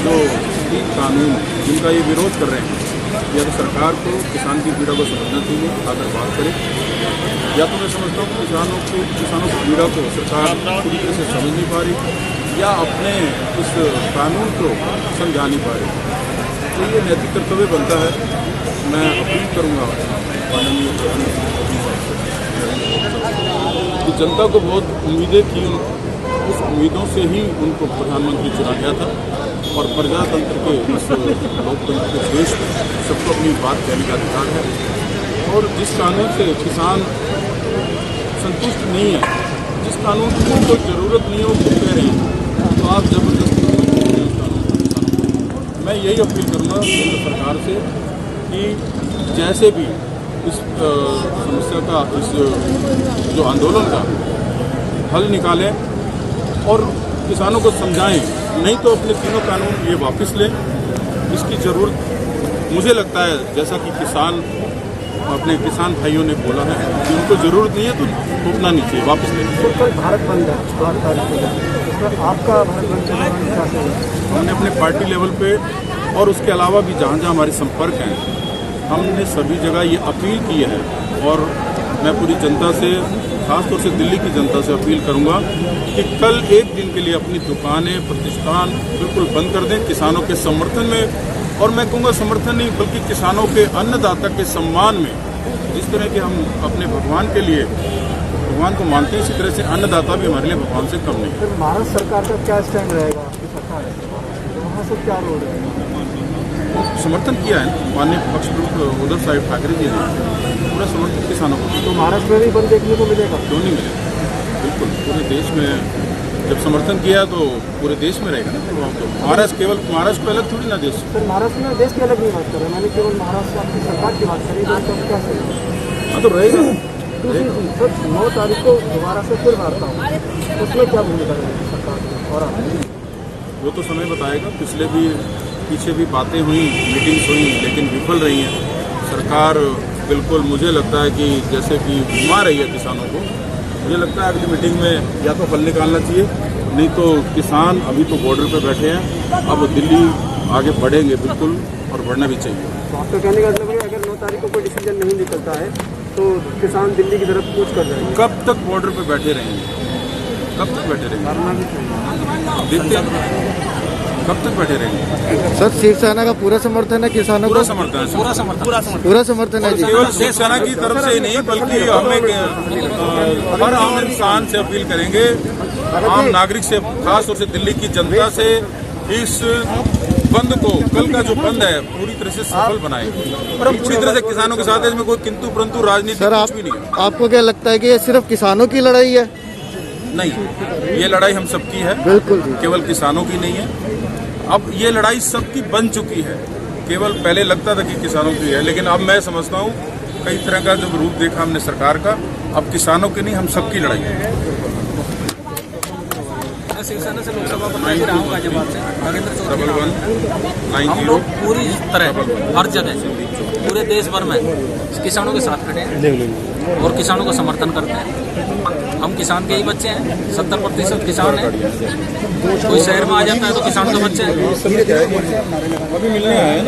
जो कानून जिनका ये विरोध कर रहे हैं, या तो सरकार को किसान की पीड़ा को समझना चाहिए, आकर बात करें, या तो मैं समझता हूँ किसानों की पीड़ा को सरकार पूरी तरह से समझ नहीं पा रही, या अपने इस कानून को समझा नहीं पा रही। तो ये नैतिक कर्तव्य बनता है। मैं अपील करूँगा माननीय कि जनता को बहुत उम्मीदें थी, उस उम्मीदों से ही उनको प्रधानमंत्री चुना गया था, और प्रजातंत्र के इस लोकतंत्र के देश में सबको अपनी बात कहने का अधिकार है। और जिस कानून से किसान संतुष्ट नहीं है, जिस कानून की उनको ज़रूरत नहीं है, वो खुद कह रही है, तो आप जबरदस्ती उस कानून को। मैं यही अपील करूँगा केंद्र सरकार से कि जैसे भी इस समस्या का, इस जो आंदोलन का हल निकालें और किसानों को समझाएं, नहीं तो अपने तीनों कानून ये वापस लें। इसकी ज़रूरत मुझे लगता है, जैसा कि अपने किसान भाइयों ने बोला है कि उनको ज़रूरत नहीं है तो रोकना नहीं चाहिए, वापस लें। कल भारत बंद है, 8 तारीख को, आपका भारत बंद चल रहा है? हमने अपने पार्टी लेवल पे और उसके अलावा भी जहाँ जहाँ हमारे संपर्क हैं, हमने सभी जगह ये अपील की है। और मैं पूरी जनता से, खासतौर से दिल्ली की जनता से अपील करूंगा कि कल एक दिन के लिए अपनी दुकानें, प्रतिष्ठान बिल्कुल बंद कर दें किसानों के समर्थन में। और मैं कहूँगा समर्थन नहीं, बल्कि किसानों के, अन्नदाता के सम्मान में। जिस तरह के हम अपने भगवान के लिए भगवान को मानते हैं, इसी तरह से अन्नदाता भी हमारे लिए भगवान से कम नहीं है। फिर महाराष्ट्र सरकार का क्या स्टैंड रहेगा? आपकी सरकार है, वहाँ से क्या रोड रहेगा? समर्थन किया है माननीय पक्ष प्रमुख उद्धव साहब ठाकरे जी ने, पूरा समर्थन किसानों को। तो महाराष्ट्र में भी बंद देखने को मिलेगा? क्यों नहीं मिलेगा, बिल्कुल। पूरे देश में जब समर्थन किया तो पूरे देश में रहेगा ना प्रभाव। तो महाराष्ट्र पे अलग थोड़ी ना देश। सर, महाराष्ट्र में देश की अलग नहीं बात कर रहे, मैंने केवल महाराष्ट्र आपकी सरकार की बात करी। तो क्या सर? हाँ, तो रहेगा। दूसरी चीज सर, 9 तारीख को दोबारा से फिर वार्ता हो, उसमें क्या भूमिका रहेगी सरकार की और आप? वो तो समय बताएगा। पीछे भी बातें हुई, मीटिंग्स हुई, लेकिन विफल रही हैं। सरकार बिल्कुल, मुझे लगता है कि जैसे कि घुमा रही है किसानों को। मुझे लगता है अगली मीटिंग में या तो हल निकालना चाहिए, नहीं तो किसान अभी तो बॉर्डर पे बैठे हैं, अब दिल्ली आगे बढ़ेंगे बिल्कुल, और बढ़ना भी चाहिए। तो आपका कहने का मतलब है अगर 9 तारीख को कोई डिसीजन नहीं निकलता है तो किसान दिल्ली की तरफ कूच कर जाएंगे? कब तक बॉर्डर पे बैठे रहेंगे? कब तक बैठे रहेंगे? देखते हैं कब तक बैठे रहेंगे। सर, शिवसेना का पूरा समर्थन है किसानों पूरा को? समर्थन है, पूरा समर्थन है जी। केवल शिवसेना की तरफ से ही नहीं, बल्कि हमें हर आम इंसान से अपील करेंगे, आम नागरिक से, खासतौर से दिल्ली की जनता से, इस बंद को, कल का जो बंद है, पूरी तरह से सफल बनाए। और हम पूरी तरह से किसानों के साथ हैं, इसमें कोई किंतु परंतु राजनीति कुछ भी नहीं है। आपको क्या लगता है कि ये सिर्फ किसानों की लड़ाई है? नहीं, ये लड़ाई हम सबकी है, बिल्कुल, केवल किसानों की नहीं है। अब ये लड़ाई सबकी बन चुकी है। केवल पहले लगता था कि किसानों की है, लेकिन अब मैं समझता हूँ कई तरह का जब रूप देखा हमने सरकार का, अब किसानों की नहीं, हम सबकी लड़ाई है। शिवसेना से लोकसभा प्रत्याशी राहुल गाजियाबाद से नरेंद्र चौधरी, 1190 हम लोग पूरी तरह हर जगह पूरे देश भर में किसानों के साथ खड़े हैं और किसानों का समर्थन करते हैं। हम किसान के ही बच्चे हैं, 70% किसान हैं। कोई शहर में आ जाता है तो किसान के बच्चे हैं। अभी मिलने आए हैं।